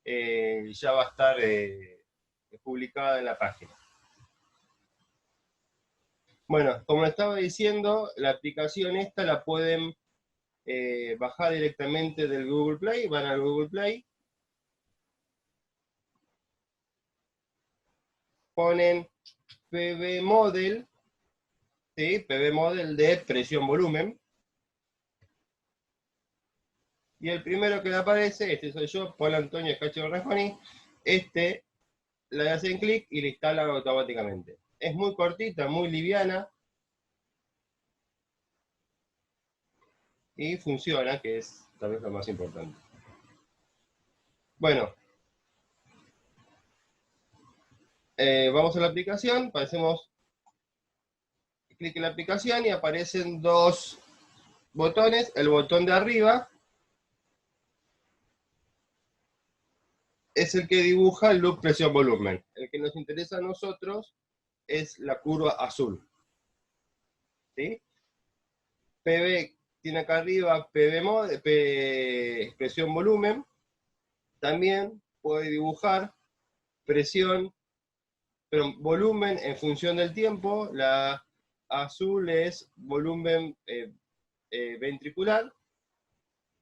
ya va a estar publicada en la página. Bueno, como estaba diciendo, la aplicación esta la pueden bajar directamente del Google Play, van al Google Play, ponen PV Model, ¿sí? PV Model de presión volumen, y el primero que le aparece, este soy yo, Paul Antonio Cacho Rajoni, le hacen clic y le instalan automáticamente. Es muy cortita, muy liviana, y funciona, que es tal vez lo más importante. Bueno, vamos a la aplicación, hacemos clic en la aplicación y aparecen dos botones. El botón de arriba es el que dibuja el loop presión volumen. El que nos interesa a nosotros es la curva azul. ¿Sí? PV tiene acá arriba presión volumen. También puede dibujar presión, pero volumen en función del tiempo. La azul es volumen ventricular.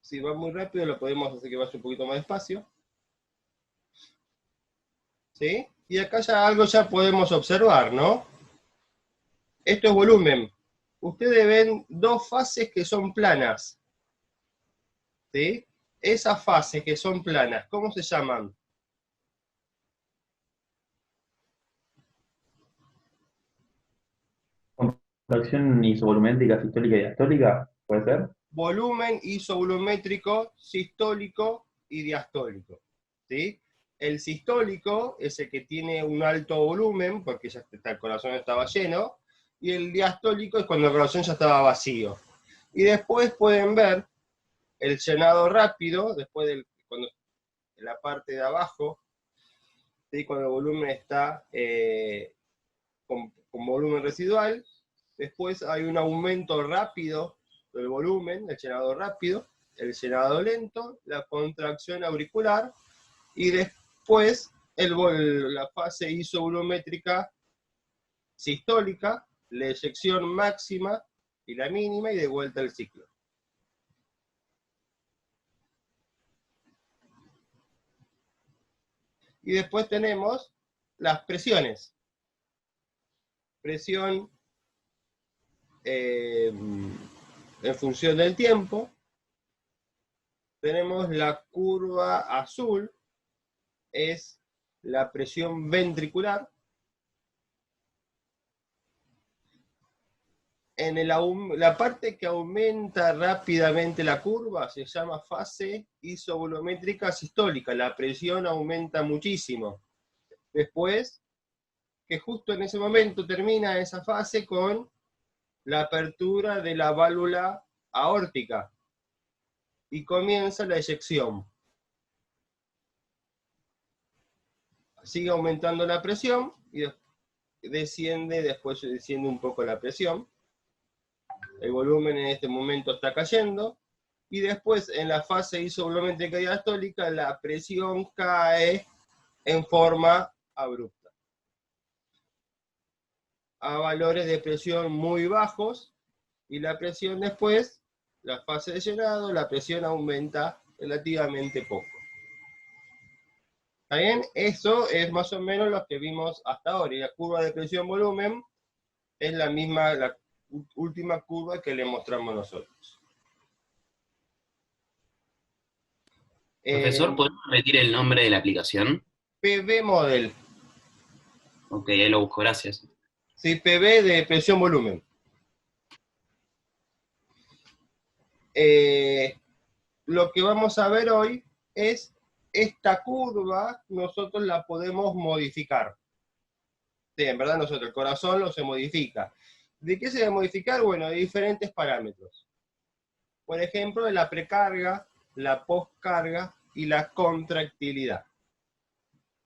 Si va muy rápido lo podemos hacer que vaya un poquito más despacio. ¿Sí? Y acá ya algo ya podemos observar, ¿no? Esto es volumen. Ustedes ven dos fases que son planas. ¿Sí? Esas fases que son planas, ¿cómo se llaman? Contracción isovolumétrica, sistólica y diastólica, ¿puede ser? Volumen isovolumétrico, sistólico y diastólico. ¿Sí? El sistólico es el que tiene un alto volumen, porque ya está, el corazón estaba lleno, y el diastólico es cuando el corazón ya estaba vacío. Y después pueden ver el llenado rápido, después cuando en la parte de abajo, ¿sí? Cuando el volumen está con volumen residual. Después hay un aumento rápido del volumen, el llenado rápido, el llenado lento, la contracción auricular, y después la fase isovolumétrica sistólica, la eyección máxima y la mínima, y de vuelta al ciclo. Y después tenemos las presiones. Presión en función del tiempo. Tenemos la curva azul, es la presión ventricular. La parte que aumenta rápidamente la curva se llama fase isovolumétrica sistólica. La presión aumenta muchísimo. Después, que justo en ese momento termina esa fase con la apertura de la válvula aórtica y comienza la eyección. Sigue aumentando la presión y después desciende un poco la presión. El volumen en este momento está cayendo, y después en la fase isovolumétrica diastólica la presión cae en forma abrupta a valores de presión muy bajos, y la presión después, la fase de llenado, la presión aumenta relativamente poco. ¿Está bien? Eso es más o menos lo que vimos hasta ahora, y la curva de presión-volumen es la misma, la última curva que le mostramos nosotros. Profesor, ¿podemos repetir el nombre de la aplicación? PV Model. Ok, ahí lo busco, gracias. Sí, PV de presión-volumen. Lo que vamos a ver hoy es esta curva, nosotros la podemos modificar. Sí, en verdad nosotros, el corazón lo se modifica. ¿De qué se debe modificar? Bueno, de diferentes parámetros. Por ejemplo, de la precarga, la postcarga y la contractilidad.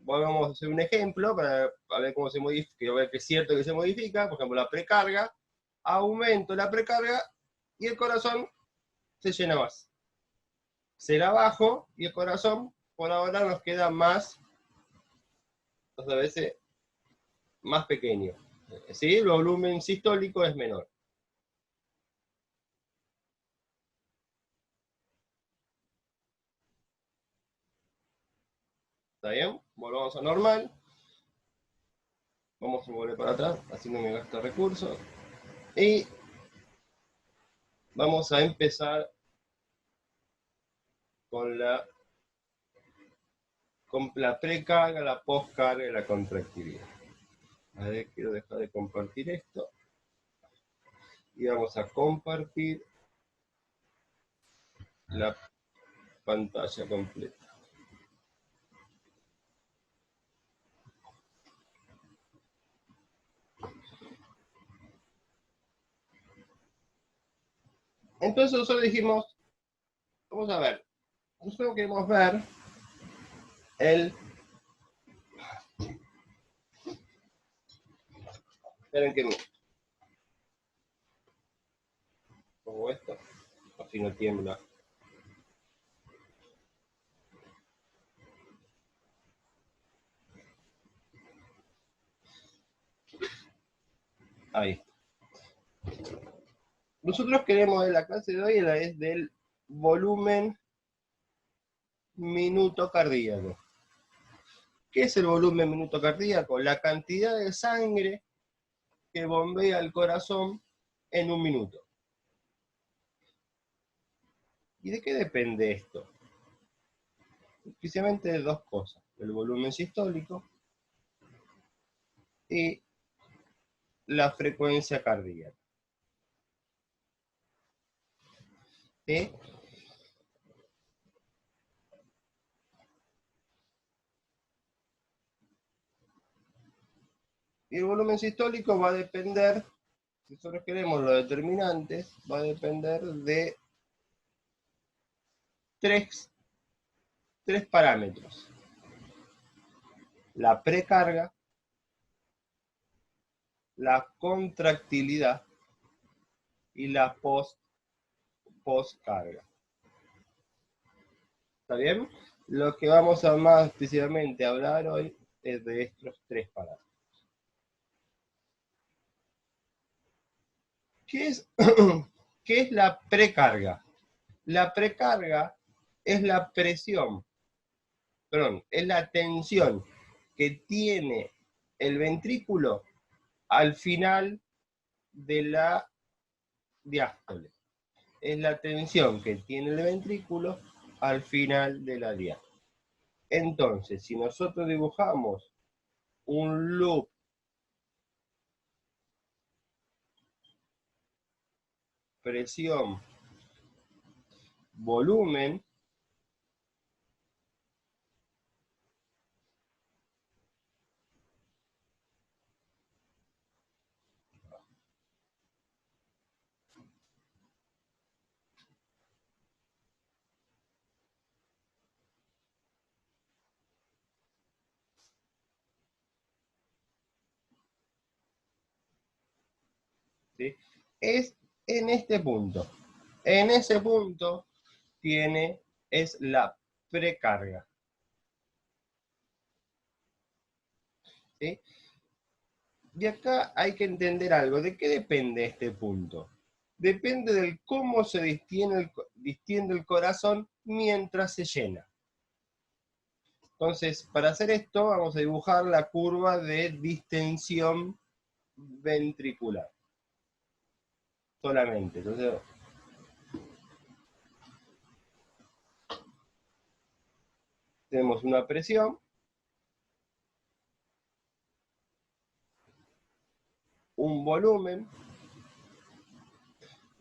Vamos a hacer un ejemplo para ver cómo se modifica, quiero ver que es cierto que se modifica. Por ejemplo, la precarga, aumento la precarga y el corazón se llena más. Será bajo y el corazón por ahora nos queda más, 2 veces más pequeño. ¿Sí? El volumen sistólico es menor. ¿Está bien? Volvamos a normal. Vamos a volver para atrás, así no me gasto recursos. Y vamos a empezar con la precarga, la postcarga y la contractilidad. A ver, quiero dejar de compartir esto. Y vamos a compartir la pantalla completa. Entonces nosotros dijimos, vamos a ver, nosotros queremos ver el... Esperen que me... Pongo esto, así no tiembla. Ahí. Nosotros queremos, en la clase de hoy, es del volumen minuto cardíaco. ¿Qué es el volumen minuto cardíaco? La cantidad de sangre que bombea el corazón en un minuto. ¿Y de qué depende esto? Precisamente de 2 cosas: el volumen sistólico y la frecuencia cardíaca. ¿Sí? Y el volumen sistólico va a depender, si nosotros queremos los determinantes, va a depender de tres parámetros: la precarga, la contractilidad y la postcarga. ¿Está bien? Lo que vamos a más específicamente hablar hoy es de estos 3 parámetros. ¿Qué es la precarga? La precarga es la presión, es la tensión que tiene el ventrículo al final de la diástole. Es la tensión que tiene el ventrículo al final de la diástole. Entonces, si nosotros dibujamos un loop presión, volumen, ¿sí? Es en este punto. En ese punto es la precarga. ¿Sí? Y acá hay que entender algo. ¿De qué depende este punto? Depende del cómo se distiende el corazón mientras se llena. Entonces, para hacer esto, vamos a dibujar la curva de distensión ventricular. Solamente. Entonces, tenemos una presión, un volumen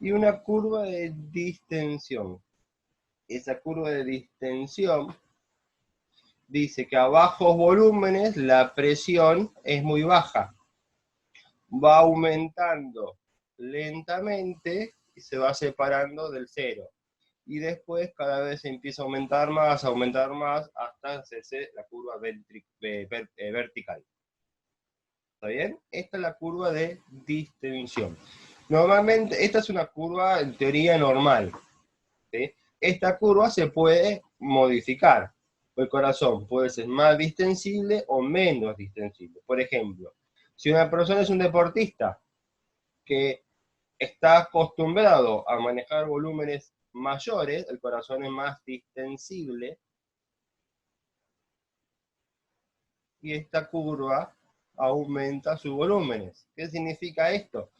y una curva de distensión. Esa curva de distensión dice que a bajos volúmenes la presión es muy baja. Va aumentando lentamente y se va separando del cero. Y después cada vez se empieza a aumentar más, hasta hacerse la curva vertical. ¿Está bien? Esta es la curva de distensión. Normalmente, esta es una curva en teoría normal. ¿Sí? Esta curva se puede modificar. el corazón puede ser más distensible o menos distensible. Por ejemplo, si una persona es un deportista que está acostumbrado a manejar volúmenes mayores, el corazón es más distensible, y esta curva aumenta sus volúmenes. ¿Qué significa esto?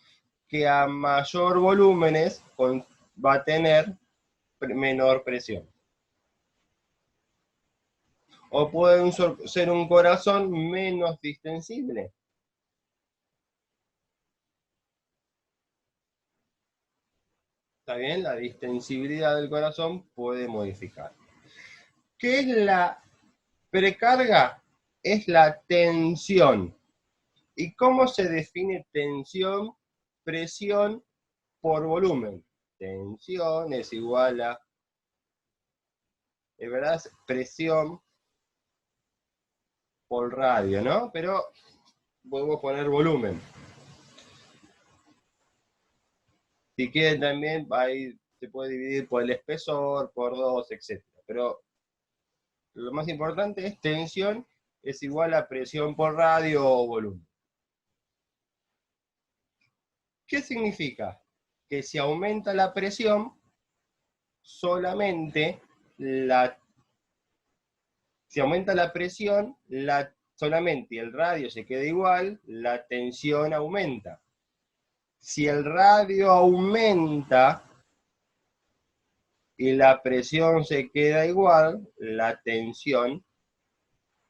Que a mayor volúmenes va a tener menor presión. O puede ser un corazón menos distensible. ¿Está bien? La distensibilidad del corazón puede modificar. ¿Qué es la precarga? Es la tensión. ¿Y cómo se define tensión? Presión por volumen. Tensión es igual a, es verdad, presión por radio, ¿no? Pero podemos poner volumen. Si quieren también, ahí se puede dividir por el espesor, por 2, etc. Pero lo más importante es tensión es igual a presión por radio o volumen. ¿Qué significa? Que si aumenta la presión, solamente si aumenta la presión, solamente el radio se queda igual, la tensión aumenta. Si el radio aumenta y la presión se queda igual, la tensión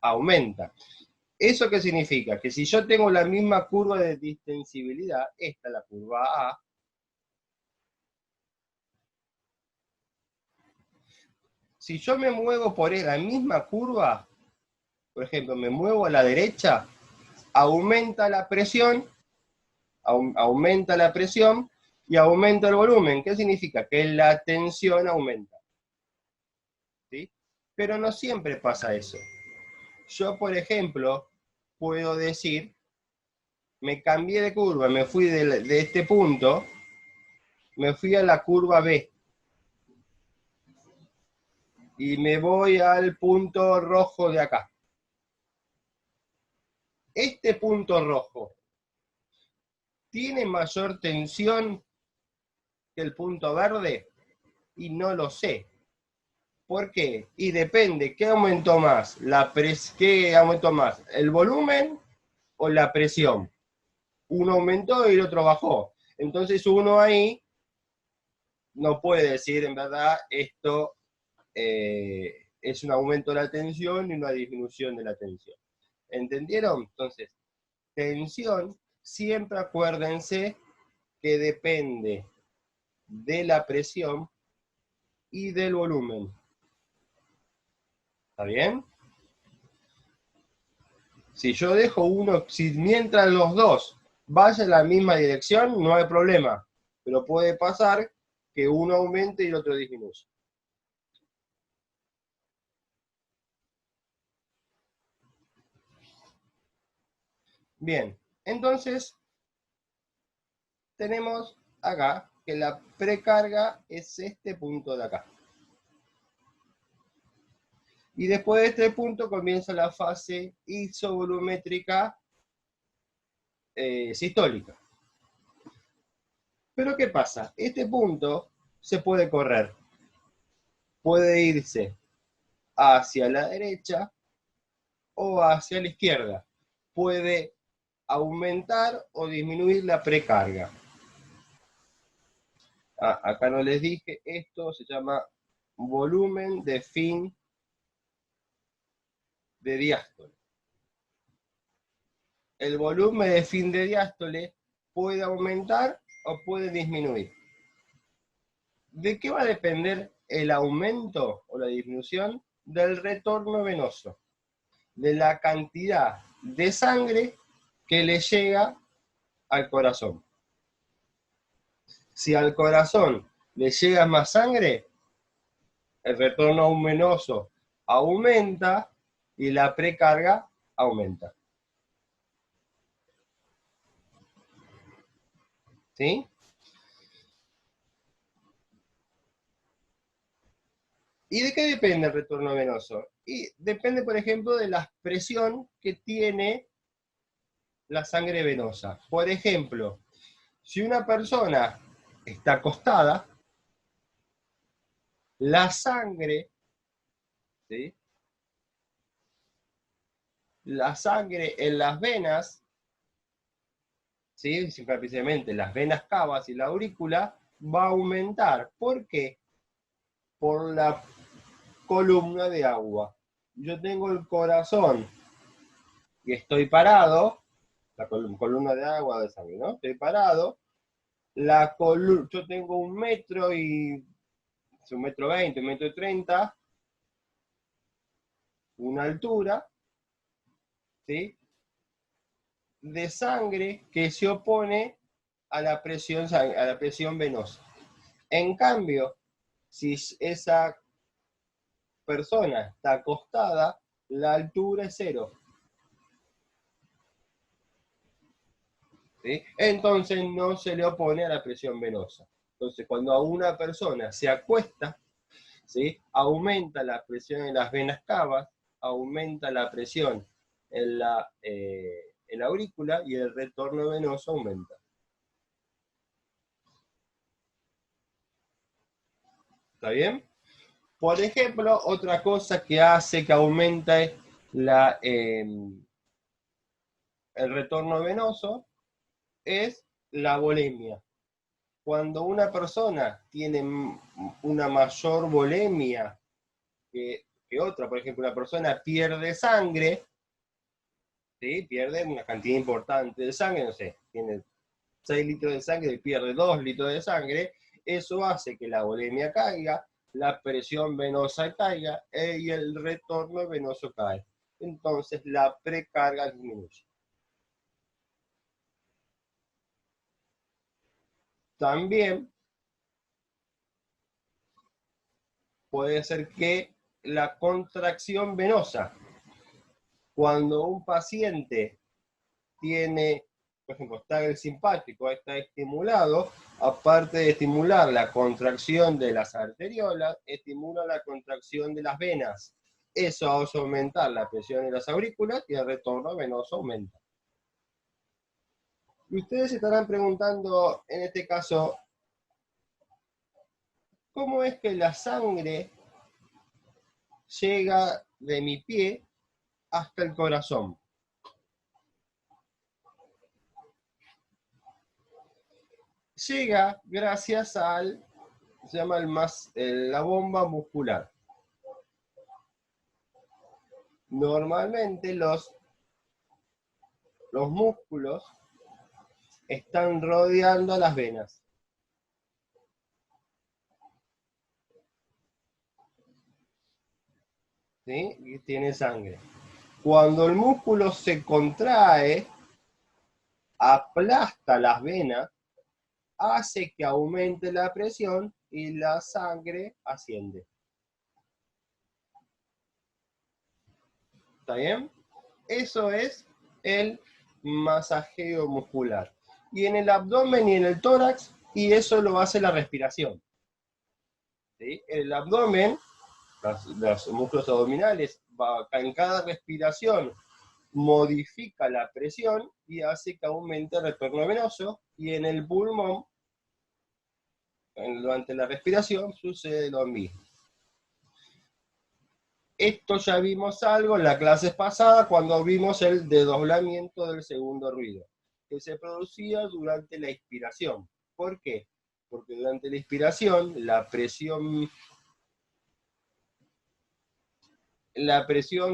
aumenta. ¿Eso qué significa? Que si yo tengo la misma curva de distensibilidad, esta es la curva A, si yo me muevo por la misma curva, por ejemplo, me muevo a la derecha, aumenta la presión y aumenta el volumen. ¿Qué significa? Que la tensión aumenta. ¿Sí? Pero no siempre pasa eso. Yo, por ejemplo, puedo decir, me cambié de curva, me fui de este punto, me fui a la curva B. Y me voy al punto rojo de acá. Este punto rojo tiene mayor tensión que el punto verde y no lo sé. ¿Por qué? Y depende, ¿qué aumentó más? ¿Qué aumentó más? ¿El volumen o la presión? Uno aumentó y el otro bajó. Entonces uno ahí no puede decir en verdad esto es un aumento de la tensión y una disminución de la tensión. ¿Entendieron? Entonces, tensión, siempre acuérdense que depende de la presión y del volumen. ¿Está bien? Si yo dejo mientras los dos vayan en la misma dirección, no hay problema. Pero puede pasar que uno aumente y el otro disminuya. Bien, entonces tenemos acá que la precarga es este punto de acá. Y después de este punto comienza la fase isovolumétrica sistólica. Pero ¿qué pasa? Este punto se puede correr. Puede irse hacia la derecha o hacia la izquierda. Puede aumentar o disminuir la precarga. Acá no les dije, esto se llama volumen de fin de diástole. El volumen de fin de diástole puede aumentar o puede disminuir. ¿De qué va a depender el aumento o la disminución? Del retorno venoso, de la cantidad de sangre que le llega al corazón. Si al corazón le llega más sangre, el retorno venoso aumenta y la precarga aumenta. ¿Sí? ¿Y de qué depende el retorno venoso? Y depende, por ejemplo, de la presión que tiene la sangre venosa. Por ejemplo, si una persona está acostada, la sangre, ¿sí? La sangre en las venas, ¿sí? Precisamente las venas cavas y la aurícula, va a aumentar. ¿Por qué? Por la columna de agua. Yo tengo el corazón y estoy parado, la columna de agua de sangre, ¿no? Estoy parado, yo tengo 1 metro y 1,20 m, 1,30 m, una altura, ¿sí? De sangre que se opone a la presión venosa. En cambio, si esa persona está acostada, la altura es 0. ¿Sí? Entonces no se le opone a la presión venosa. Entonces, cuando a una persona se acuesta, ¿sí? Aumenta la presión en las venas cavas, aumenta la presión en la aurícula y el retorno venoso aumenta. ¿Está bien? Por ejemplo, otra cosa que hace que aumente el retorno venoso es la volemia. Cuando una persona tiene una mayor volemia que otra, por ejemplo, una persona pierde sangre, ¿sí? Pierde una cantidad importante de sangre, no sé, tiene 6 litros de sangre y pierde 2 litros de sangre, eso hace que la volemia caiga, la presión venosa caiga y el retorno venoso cae. Entonces la precarga disminuye. También puede ser que la contracción venosa, cuando un paciente tiene, por ejemplo, está el simpático, está estimulado, aparte de estimular la contracción de las arteriolas, estimula la contracción de las venas. Eso hace aumentar la presión en las aurículas y el retorno venoso aumenta. Y ustedes se estarán preguntando, en este caso, ¿cómo es que la sangre llega de mi pie hasta el corazón? Llega gracias al, se llama la bomba muscular. Normalmente los músculos están rodeando las venas. ¿Sí? Y tiene sangre. Cuando el músculo se contrae, aplasta las venas, hace que aumente la presión y la sangre asciende. ¿Está bien? Eso es el masajeo muscular. Y en el abdomen y en el tórax, y eso lo hace la respiración. ¿Sí? El abdomen, los músculos abdominales, en cada respiración modifica la presión y hace que aumente el retorno venoso, y en el pulmón, durante la respiración, sucede lo mismo. Esto ya vimos algo en la clase pasada cuando vimos el desdoblamiento del segundo ruido, que se producía durante la inspiración. ¿Por qué? Porque durante la inspiración la presión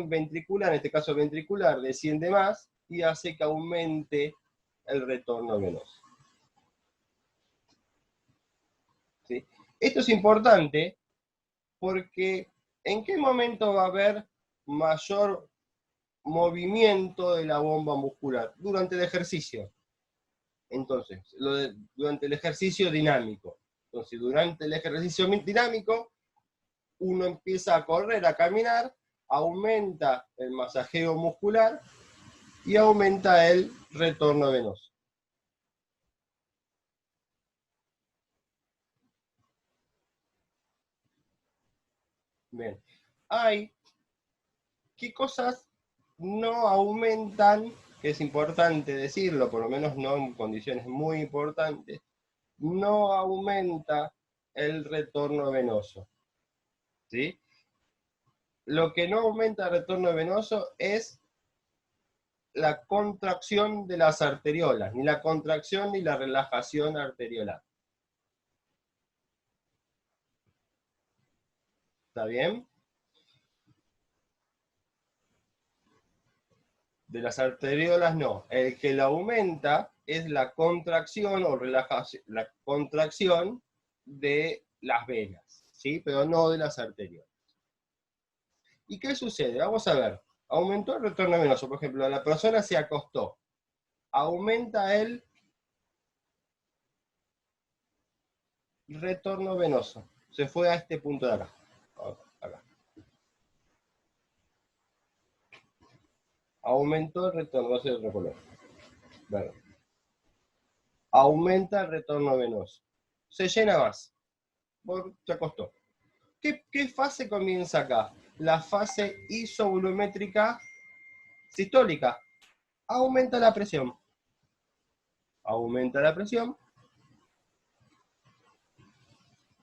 ventricular, en este caso ventricular, desciende más y hace que aumente el retorno venoso. ¿Sí? Esto es importante porque ¿en qué momento va a haber mayor movimiento de la bomba muscular? Durante el ejercicio. Entonces, durante el ejercicio dinámico. Entonces, durante el ejercicio dinámico, uno empieza a correr, a caminar, aumenta el masajeo muscular y aumenta el retorno venoso. Bien. Hay ¿Qué cosas no aumentan? Que es importante decirlo, por lo menos no en condiciones muy importantes, no aumenta el retorno venoso. ¿Sí? Lo que no aumenta el retorno venoso es la contracción de las arteriolas, ni la contracción ni la relajación arteriolar. ¿Está bien? De las arteriolas no. El que la aumenta es la contracción o relajación, la contracción de las venas, ¿sí? Pero no de las arteriolas. ¿Y qué sucede? Vamos a ver. Aumentó el retorno venoso. Por ejemplo, la persona se acostó. Aumenta el retorno venoso. Se fue a este punto de acá. Acá. Aumentó el retorno, va a ser otro color. Verde. Aumenta el retorno venoso. Se llena más. Se acostó. ¿Qué fase comienza acá? La fase isovolumétrica sistólica. Aumenta la presión. Aumenta la presión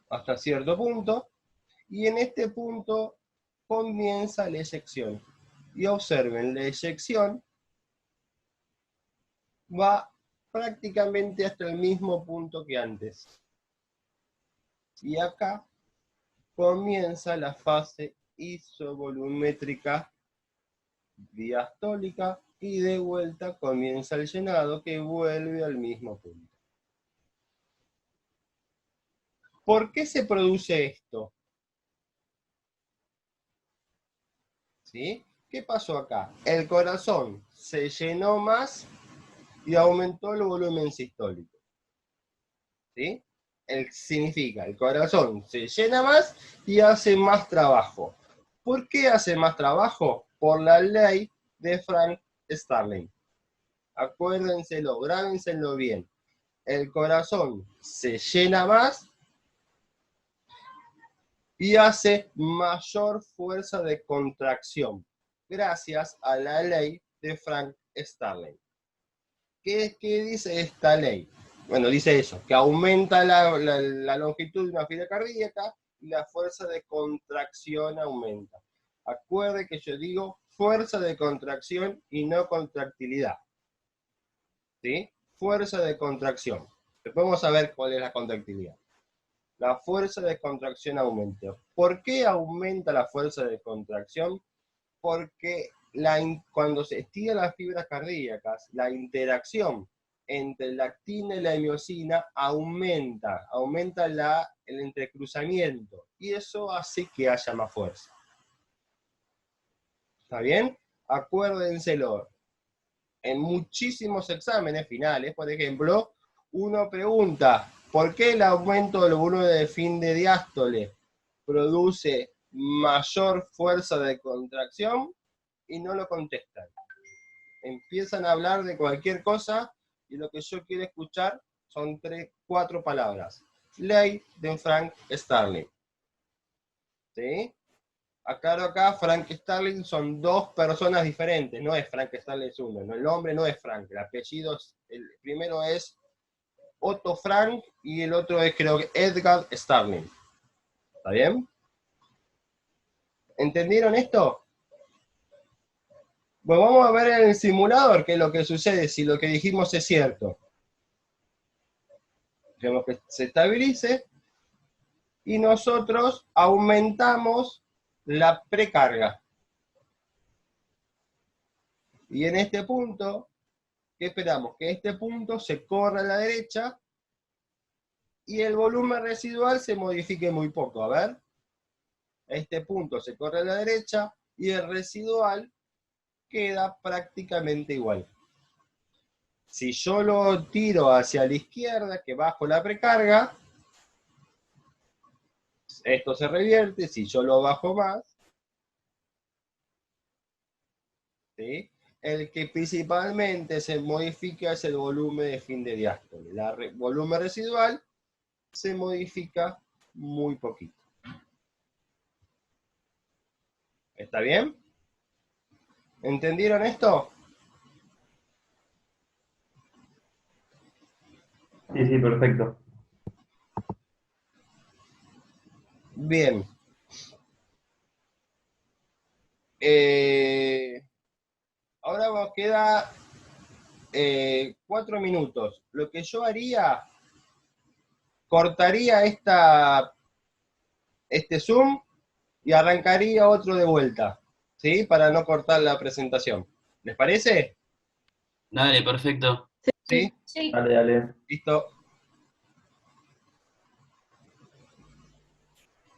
hasta cierto punto. Y en este punto comienza la eyección. Y observen, la eyección va prácticamente hasta el mismo punto que antes. Y acá comienza la fase isovolumétrica diastólica y de vuelta comienza el llenado que vuelve al mismo punto. ¿Por qué se produce esto? ¿Sí? ¿Qué pasó acá? El corazón se llenó más y aumentó el volumen sistólico. ¿Sí? Significa, el corazón se llena más y hace más trabajo. ¿Por qué hace más trabajo? Por la ley de Frank Starling. Acuérdenselo, grábenselo bien. El corazón se llena más y hace mayor fuerza de contracción, gracias a la ley de Frank Starling. ¿Qué dice esta ley? Bueno, dice eso, que aumenta la longitud de una fila cardíaca y la fuerza de contracción aumenta. Acuerde que yo digo fuerza de contracción y no contractilidad. ¿Sí? Fuerza de contracción. Después vamos a ver cuál es la contractilidad. La fuerza de contracción aumenta. ¿Por qué aumenta la fuerza de contracción? Porque cuando se estiran las fibras cardíacas, la interacción entre la actina y la miosina aumenta el entrecruzamiento, y eso hace que haya más fuerza. ¿Está bien? Acuérdenselo. En muchísimos exámenes finales, por ejemplo, uno pregunta, ¿por qué el aumento del volumen de fin de diástole produce mayor fuerza de contracción? Y no lo contestan. Empiezan a hablar de cualquier cosa y lo que yo quiero escuchar son 4 palabras. Ley de Frank Starling. ¿Sí? Acá, Frank Starling son 2 personas diferentes, no es Frank Starling es uno, no, el nombre no es Frank, el apellido, el primero es Otto Frank y el otro es, creo que, Edgar Starling. ¿Está bien? ¿Entendieron esto? Bueno, vamos a ver en el simulador qué es lo que sucede si lo que dijimos es cierto. Dejemos que se estabilice y nosotros aumentamos la precarga. Y en este punto, ¿qué esperamos? Que este punto se corra a la derecha y el volumen residual se modifique muy poco. A ver, este punto se corre a la derecha y el residual queda prácticamente igual. Si yo lo tiro hacia la izquierda, que bajo la precarga, esto se revierte. Si yo lo bajo más, ¿sí? El que principalmente se modifica es el volumen de fin de diástole. El volumen residual se modifica muy poquito. ¿Está bien? ¿Entendieron esto? Sí, sí, perfecto. Bien. Ahora nos queda 4 minutos. Lo que yo haría, cortaría este Zoom y arrancaría otro de vuelta, ¿sí? Para no cortar la presentación. ¿Les parece? Dale, perfecto. ¿Sí? Sí. Dale, dale. Listo.